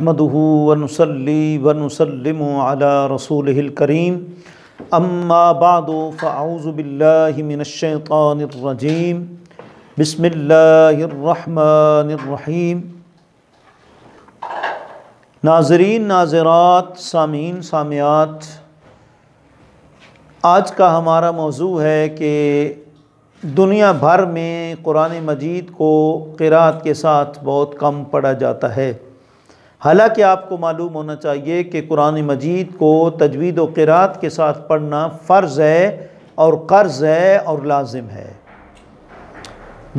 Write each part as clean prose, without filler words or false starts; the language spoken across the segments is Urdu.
نحمده ونصلي ونسلم على رسوله الكريم اما بعد فاعوذ بالله من الشيطان الرجيم بسم الله الرحمن الرحیم۔ ناظرین، ناظرات، سامعین، سامعات، آج کا ہمارا موضوع ہے کہ دنیا بھر میں قرآن مجید کو قرأت کے ساتھ بہت کم پڑھا جاتا ہے، حالانکہ آپ کو معلوم ہونا چاہیے کہ قرآن مجید کو تجوید و قرأت کے ساتھ پڑھنا فرض ہے اور قرض ہے اور لازم ہے۔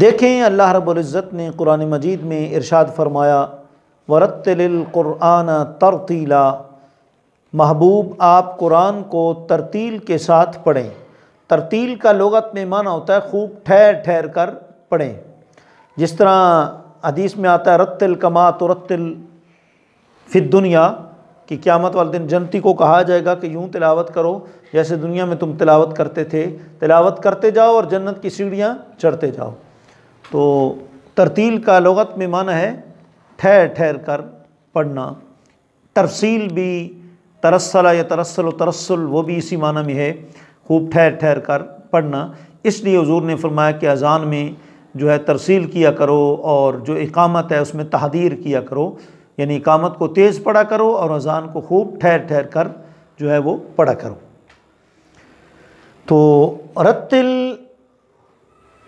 دیکھیں، اللہ رب العزت نے قرآن مجید میں ارشاد فرمایا وَرَتِّلِ الْقُرْآنَ تَرْتِيلًا، محبوب آپ قرآن کو ترتیل کے ساتھ پڑھیں۔ ترتیل کا لغت میں معنی ہوتا ہے خوب ٹھہر ٹھہر کر پڑھیں، جس طرح حدیث میں آتا ہے رتل کما ترتل فی الدنیا، کہ قیامت والے دن جنتی کو کہا جائے گا کہ یوں تلاوت کرو جیسے دنیا میں تم تلاوت کرتے تھے، تلاوت کرتے جاؤ اور جنت کی سیڑھیاں چڑھتے جاؤ۔ تو ترتیل کا لغت میں معنی ہے ٹھہر ٹھہر کر پڑھنا۔ ترسیل بھی ترسل یا ترسل و ترسل، وہ بھی اسی معنی میں ہے، خوب ٹھہر ٹھہر کر پڑھنا۔ اس لیے حضور نے فرمایا کہ اذان میں جو ہے ترسیل کیا کرو، اور جو اقامت ہے اس میں تحدیر کیا کرو، یعنی اقامت کو تیز پڑھا کرو اور اذان کو خوب ٹھہر ٹھہر کر جو ہے وہ پڑھا کرو۔ تو رتل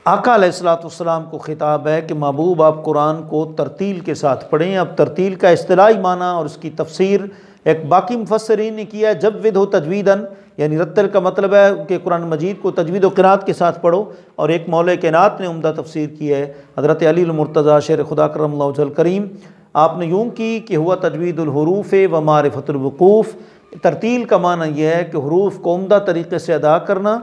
آقا علیہ السلام کو خطاب ہے کہ محبوب آپ قرآن کو ترتیل کے ساتھ پڑھیں۔ اب ترتیل کا اصطلاحی معنی اور اس کی تفسیر ایک باقی مفسرین نے کیا ہے جود ہو تجویداً، یعنی رتل کا مطلب ہے کہ قرآن مجید کو تجوید و قرأت کے ساتھ پڑھو، اور ایک مولا کائنات نے عمدہ تفسیر کی ہے، حضرت علی المرتضیٰ شیر خدا کرم اللہ وجہ الکریم، آپ نے یوں کی کہ ہوا تجوید الحروف و معرفت الوقوف۔ ترتیل کا معنی یہ ہے کہ حروف کو عمدہ طریقے سے ادا کرنا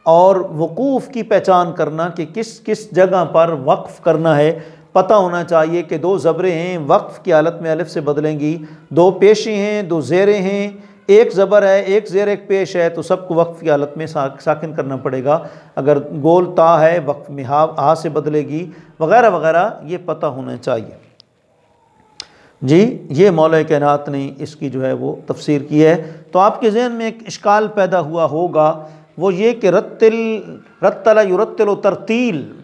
اور وقوف کی پہچان کرنا کہ کس کس جگہ پر وقف کرنا ہے۔ پتہ ہونا چاہیے کہ دو زبریں ہیں، وقف کی حالت میں الف سے بدلیں گی، دو پیشیں ہیں، دو زیریں ہیں، ایک زبر ہے، ایک زیر، ایک پیش ہے، تو سب کو وقف کی حالت میں ساکن کرنا پڑے گا۔ اگر گول تا ہے وقف میں ہا سے بدلے گی، وغیرہ وغیرہ، یہ پتہ ہونا چاہیے۔ جی، یہ مولا کائنات نے اس کی جو ہے وہ تفسیر کی ہے۔ تو آپ کے ذہن میں ایک اشکال پیدا ہوا ہوگا، وہ یہ کہ رتل یرتل و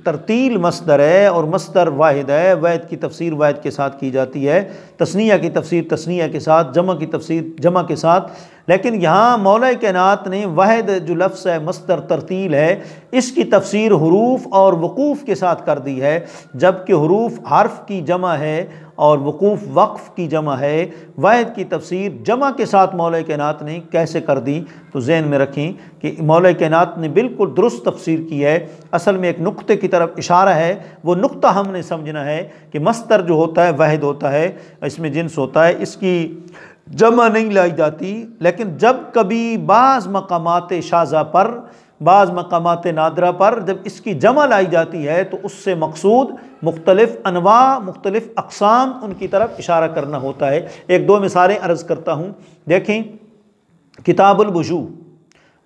ترتیل مصدر ہے اور مصدر واحد ہے، واحد کی تفسیر واحد کے ساتھ کی جاتی ہے، تثنیہ کی تفسیر تثنیہ کے ساتھ، جمع کی تفسیر جمع کے ساتھ، لیکن یہاں مولا کائنات نے واحد جو لفظ ہے مصدر ترتیل ہے، اس کی تفسیر حروف اور وقوف کے ساتھ کر دی ہے، جبکہ حروف حرف کی جمع ہے اور وقوف وقف کی جمع ہے۔ واحد کی تفسیر جمع کے ساتھ مولا کائنات نے کیسے کر دی؟ تو ذہن میں رکھیں کہ مولا کائنات نے بالکل درست تفسیر کی ہے۔ اصل میں ایک نقطے کی طرف اشارہ ہے، وہ نقطہ ہم نے سمجھنا ہے کہ مصدر جو ہوتا ہے واحد ہوتا ہے، اس میں جنس ہوتا ہے، اس کی جمع نہیں لائی جاتی، لیکن جب کبھی بعض مقامات شاذہ پر، بعض مقامات نادرہ پر جب اس کی جمع لائی جاتی ہے تو اس سے مقصود مختلف انواع، مختلف اقسام، ان کی طرف اشارہ کرنا ہوتا ہے۔ ایک دو مثالیں عرض کرتا ہوں۔ دیکھیں، کتاب البجو،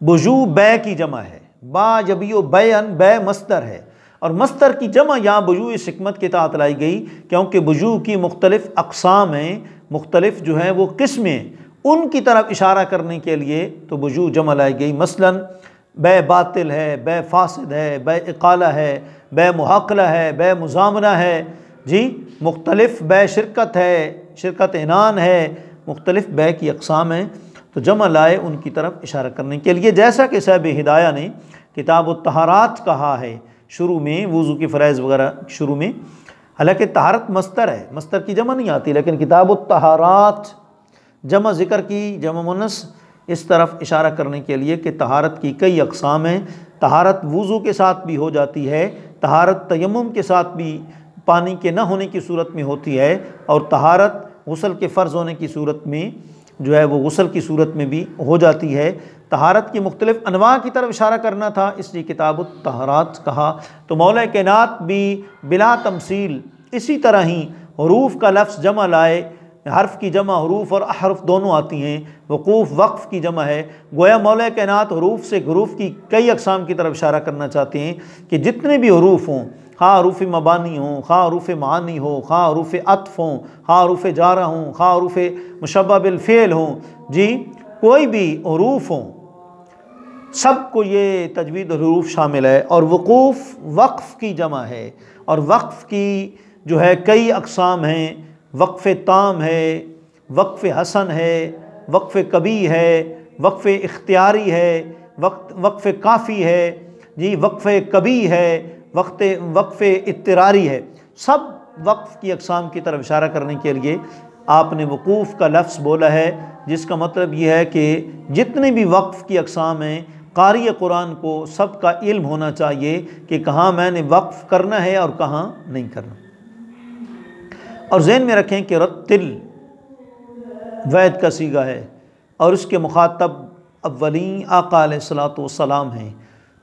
بجو بے کی جمع ہے، با یبیو بیان، بے مصدر ہے، اور مصدر کی جمع یہاں بجو اس حکمت کے تحت لائی گئی کیونکہ بجو کی مختلف اقسام ہیں، مختلف جو ہیں وہ قسمیں، ان کی طرف اشارہ کرنے کے لیے تو بجو جمع لائی گئی۔ مثلاً بے باطل ہے، بے فاسد ہے، بے اقالہ ہے، بے محاقلہ ہے، بے مزامنہ ہے، جی مختلف، بے شرکت ہے، شرکت عنان ہے، مختلف بے کی اقسام ہیں، تو جمع لائے ان کی طرف اشارہ کرنے کے لیے، جیسا کہ صاحب ہدایہ نے کتاب الطہارات کہا ہے شروع میں، وضو کی فرائض وغیرہ شروع میں، حالانکہ طہارت مصدر ہے، مصدر کی جمع نہیں آتی، لیکن کتاب الطہارات جمع ذکر کی، جمع مؤنث، اس طرف اشارہ کرنے کے لیے کہ طہارت کی کئی اقسام ہیں۔ طہارت وضو کے ساتھ بھی ہو جاتی ہے، طہارت تیمم کے ساتھ بھی پانی کے نہ ہونے کی صورت میں ہوتی ہے، اور طہارت غسل کے فرض ہونے کی صورت میں جو ہے وہ غسل کی صورت میں بھی ہو جاتی ہے۔ طہارت کی مختلف انواع کی طرف اشارہ کرنا تھا، اس لیے کتاب الطہارات کہا۔ تو مولا کائنات بھی بلا تمثیل اسی طرح ہی حروف کا لفظ جمع لائے حرف کی جمع حروف اور احرف دونوں آتی ہیں، وقوف وقف کی جمع ہے۔ گویا مولا کائنات حروف سے حروف کی کئی اقسام کی طرف اشارہ کرنا چاہتے ہیں کہ جتنے بھی حروف ہوں، خواہ حروف مبانی ہوں، خواہ حروف معانی ہوں، خواہ حروف عطف ہوں، خواہ حروف جارہ ہوں، خواہ حروف مشبہ بالفعل ہوں، جی کوئی بھی حروف ہوں، سب کو یہ تجوید الحروف شامل ہے۔ اور وقوف وقف کی جمع ہے، اور وقف کی جو ہے کئی اقسام ہیں، وقف تام ہے، وقف حسن ہے، وقف کبھی ہے، وقف اختیاری ہے، وقف کافی ہے، جی وقف کبھی ہے، وقف اضطراری ہے۔ سب وقف کی اقسام کی طرف اشارہ کرنے کے لیے آپ نے وقوف کا لفظ بولا ہے، جس کا مطلب یہ ہے کہ جتنے بھی وقف کی اقسام ہیں، قاری قرآن کو سب کا علم ہونا چاہیے کہ کہاں میں نے وقف کرنا ہے اور کہاں نہیں کرنا۔ اور ذہن میں رکھیں کہ رتل وعد کا صیغہ ہے، اور اس کے مخاطب اولین آقا علیہ الصلوۃ والسلام ہیں۔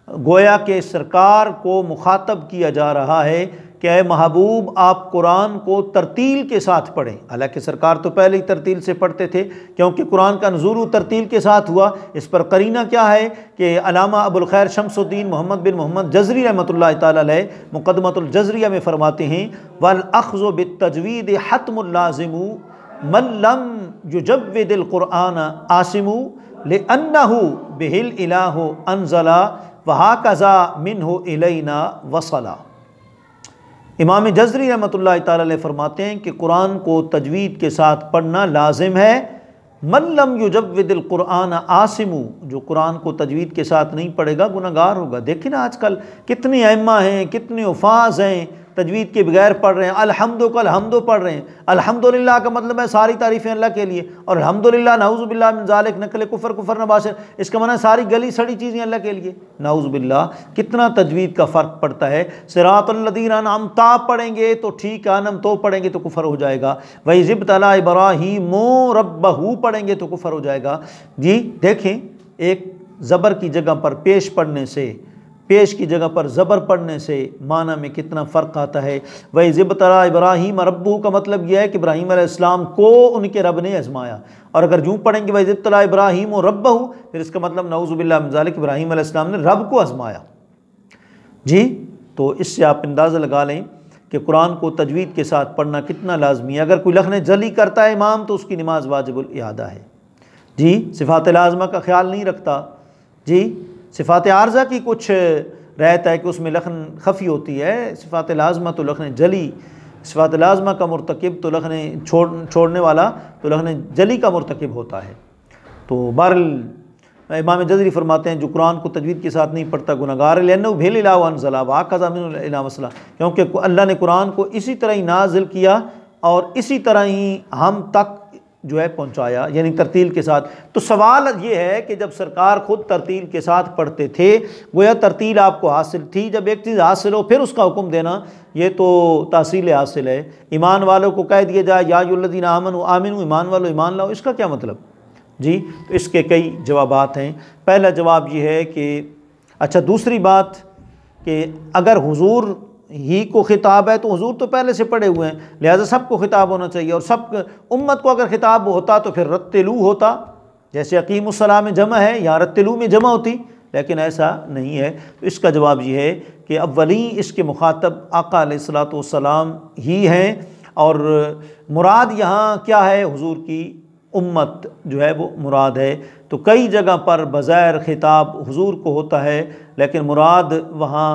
گویا کہ سرکار کو مخاطب کیا جا رہا ہے کہ اے محبوب آپ قرآن کو ترتیل کے ساتھ پڑھیں۔ حالانکہ سرکار تو پہلے ہی ترتیل سے پڑھتے تھے، کیونکہ قرآن کا نزول ترتیل کے ساتھ ہوا۔ اس پر قرینہ کیا ہے کہ علامہ ابو الخیر شمس الدین محمد بن محمد جزری رحمۃ اللہ تعالی علیہ مقدمۃ الجزریہ میں فرماتے ہیں وَالْأَخْذُ بِالتَّجْوِيدِ حَتْمٌ لَازِمُ مَنْ لَمْ يُجَوِّدِ الْقُرْآنَ آسِمُ لِأَنَّهُ بِهِ الْإِلَٰهُ أَنزَلَ وَهَكَذَا مِنْهُ إِلَيْنَا وَصَلَ۔ امام جزری رحمۃ اللہ تعالی علیہ فرماتے ہیں کہ قرآن کو تجوید کے ساتھ پڑھنا لازم ہے۔ من لم یجود القرآن آثم، جو قرآن کو تجوید کے ساتھ نہیں پڑھے گا گناہ گار ہوگا۔ دیکھیں نا آج کل کتنے ائمہ ہیں، کتنے حفاظ ہیں تجوید کے بغیر پڑھ رہے ہیں، الحمد کو الحمد پڑھ رہے ہیں۔ الحمدللہ کا مطلب ہے ساری تعریفیں اللہ کے لیے، اور الحمدللہ نعوذ باللہ من ذالک نقل کفر نباشر، اس کا معنی ساری گلی سڑی چیزیں اللہ کے لیے، نعوذ باللہ۔ کتنا تجوید کا فرق پڑتا ہے۔ صراط الذین انعمت پڑھیں گے تو ٹھیک ہے، انم تو پڑھیں گے تو کفر ہو جائے گا، وَإِذِ ابْتَلَىٰ إِبْرَاهِيمُ رَبَّهُ پڑھیں گے تو کفر ہو جائے گا۔ جی دیکھیں، ایک زبر کی جگہ پر پیش پڑھنے سے، پیش کی جگہ پر زبر پڑھنے سے معنی میں کتنا فرق آتا ہے۔ وَإِذِ ابْتَلَىٰ إِبْرَاهِيمَ رَبُّهُ کا مطلب یہ ہے کہ ابراہیم علیہ السلام کو ان کے رب نے آزمایا، اور اگر یوں پڑھیں گے وَإِذِ ابْتَلَىٰ إِبْرَاهِيمُ رَبَّهُ، پھر اس کا مطلب نعوذ باللہ من ذالک ابراہیم علیہ السلام نے رب کو آزمایا۔ جی تو اس سے آپ اندازہ لگا لیں کہ قرآن کو تجوید کے ساتھ پڑھنا کتنا لازمی ہے۔ اگر کوئی لخن جلی کرتا ہے امام تو اس کی نماز واجب الاعادہ ہے۔ جی صفات لازمہ کا خیال نہیں رکھتا، جی صفات عارضہ کی کچھ رہتا ہے کہ اس میں لخن خفی ہوتی ہے، صفات لازمہ تو لخن جلی، صفات لازمہ کا مرتکب تو لخن چھوڑنے والا تو لخن جلی کا مرتکب ہوتا ہے۔ تو بہرحال امام جزری فرماتے ہیں جو قرآن کو تجوید کے ساتھ نہیں پڑھتا گناہ گار ہے، لأنہ بِهِ الْإِلَٰهُ أَنزَلَ وَهَكَذَا مِنْهُ الْإِلَٰهُ وَصَلَ، کیونکہ اللہ نے قرآن کو اسی طرح ہی نازل کیا اور اسی طرح ہی ہم تک جو ہے پہنچایا، یعنی ترتیل کے ساتھ۔ تو سوال یہ ہے کہ جب سرکار خود ترتیل کے ساتھ پڑھتے تھے، گویا ترتیل آپ کو حاصل تھی، جب ایک چیز حاصل ہو پھر اس کا حکم دینا یہ تو تحصیل حاصل ہے۔ ایمان والوں کو کہہ دیا جائے یا ایھا الذین آمنوا آمنوا، ایمان والو ایمان لاؤ، اس کا کیا مطلب؟ جی تو اس کے کئی جوابات ہیں۔ پہلا جواب یہ ہے کہ اچھا دوسری بات کہ اگر حضور ہی کو خطاب ہے تو حضور تو پہلے سے پڑھے ہوئے ہیں، لہٰذا سب کو خطاب ہونا چاہیے، اور سب امت کو اگر خطاب ہوتا تو پھر رتلو ہوتا، جیسے اقیم الصلاۃ میں جمع ہے یہاں رتلو میں جمع ہوتی، لیکن ایسا نہیں ہے۔ تو اس کا جواب یہ ہے کہ اولین اس کے مخاطب آقا علیہ الصلوۃ والسلام ہی ہیں، اور مراد یہاں کیا ہے؟ حضور کی امت جو ہے وہ مراد ہے۔ تو کئی جگہ پر بظاہر خطاب حضور کو ہوتا ہے، لیکن مراد وہاں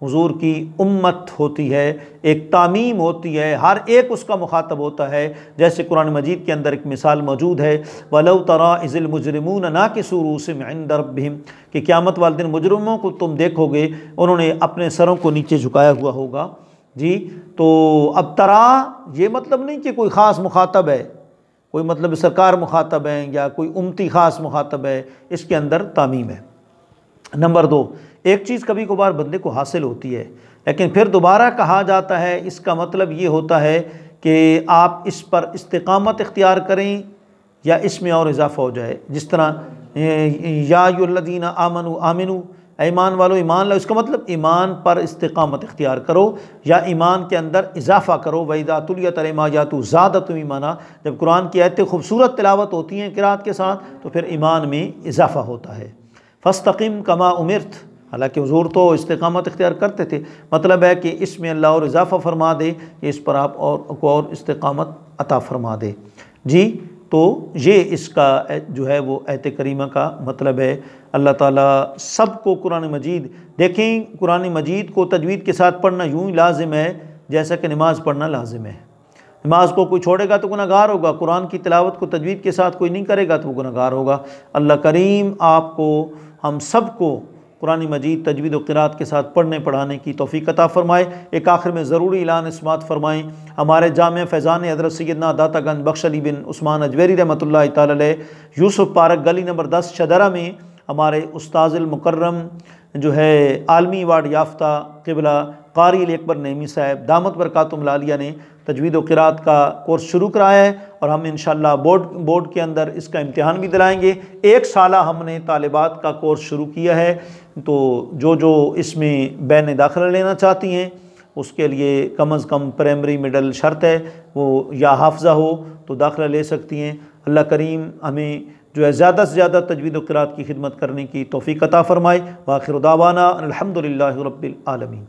حضور کی امت ہوتی ہے، ایک تعمیم ہوتی ہے، ہر ایک اس کا مخاطب ہوتا ہے۔ جیسے قرآن مجید کے اندر ایک مثال موجود ہے وَلَوْ تَرَىٰ إِذِ الْمُجْرِمُونَ نَاكِسُو رُءُوسِهِمْ عِندَ رَبِّهِمْ، کہ قیامت والے دن مجرموں کو تم دیکھو گے انہوں نے اپنے سروں کو نیچے جھکایا ہوا ہوگا۔ جی تو اب ترا یہ مطلب نہیں کہ کوئی خاص مخاطب ہے، کوئی مطلب سرکار مخاطب ہیں یا کوئی امتی خاص مخاطب ہے، اس کے اندر تعمیم ہے۔ نمبر دو، ایک چیز کبھی کبھار بندے کو حاصل ہوتی ہے لیکن پھر دوبارہ کہا جاتا ہے، اس کا مطلب یہ ہوتا ہے کہ آپ اس پر استقامت اختیار کریں یا اس میں اور اضافہ ہو جائے۔ جس طرح یا ایھا الذین آمنوا آمنوا، اے ایمان والو ایمان لاؤ، اس کا مطلب ایمان پر استقامت اختیار کرو یا ایمان کے اندر اضافہ کرو۔ وَإِذَا تُلِيَتْ عَلَيْهِمْ آيَاتُهُ زَادَتْهُمْ ایمانا، جب قرآن کی آیتیں خوبصورت تلاوت ہوتی ہیں قرات کے ساتھ تو پھر ایمان میں اضافہ ہوتا ہے۔ فَاسْتَقِمْ كَمَا أُمِرْتَ، حالانکہ حضور تو استقامت اختیار کرتے تھے، مطلب ہے کہ اس میں اللہ اور اضافہ فرما دے کہ اس پر آپ اور استقامت عطا فرما دے۔ جی تو یہ اس کا جو ہے وہ آیت کریمہ کا مطلب ہے۔ اللہ تعالیٰ سب کو قرآن مجید، دیکھیں قرآن مجید کو تجوید کے ساتھ پڑھنا یوں ہی لازم ہے جیسا کہ نماز پڑھنا لازم ہے۔ نماز کو کوئی چھوڑے گا تو گناہ گار ہوگا، قرآن کی تلاوت کو تجوید کے ساتھ کوئی نہیں کرے گا تو وہ گناہ گار ہوگا۔ اللہ کریم آپ کو، ہم سب کو قرآن مجید تجوید و قرات کے ساتھ پڑھنے پڑھانے کی توفیق عطا فرمائے۔ ایک آخر میں ضروری اعلان سماعت فرمائیں، ہمارے جامع فیضان حضرت سیدنا داتا گنج بخش علی بن عثمان اجویری رحمۃ اللہ تعالی علیہ، یوسف پارک گلی نمبر 10 شدرہ میں ہمارے استاذ المکرم جو ہے عالمی ایوارڈ یافتہ قبلہ قاری علی اکبر نعیمی صاحب دامت برکاتہم العالیہ نے تجوید و قرات کا کورس شروع کرایا ہے، اور ہم انشاءاللہ بورڈ کے اندر اس کا امتحان بھی دلائیں گے۔ 1 سالہ ہم نے طالبات کا کورس شروع کیا ہے، تو جو اس میں بین داخلہ لینا چاہتی ہیں اس کے لیے کم از کم پرائمری مڈل شرط ہے، وہ یا حافظہ ہو تو داخلہ لے سکتی ہیں۔ اللہ کریم ہمیں جو ہے زیادہ سے زیادہ تجوید و قرات کی خدمت کرنے کی توفیق عطا فرمائے۔ وآخر دعوانا الحمدللہ رب العالمین۔